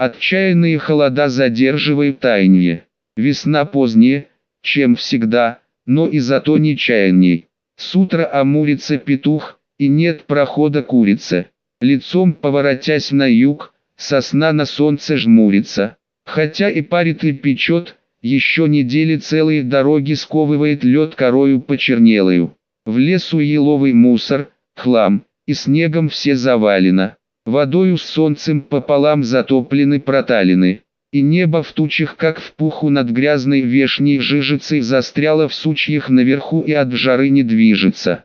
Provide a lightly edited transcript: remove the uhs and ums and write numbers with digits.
Отчаянные холода задерживают таяние. Весна позднее, чем всегда, но и зато нечаянней. С утра амурится петух, и нет прохода курице. Лицом поворотясь на юг, сосна на солнце жмурится. Хотя и парит и печет, еще недели целые дороги сковывает лед корою почернелою. В лесу еловый мусор, хлам, и снегом все завалено. Водою с солнцем пополам затоплены проталины. И небо в тучах, как в пуху над грязной вешней жижицей, застряло в сучьях наверху и от жары не движется.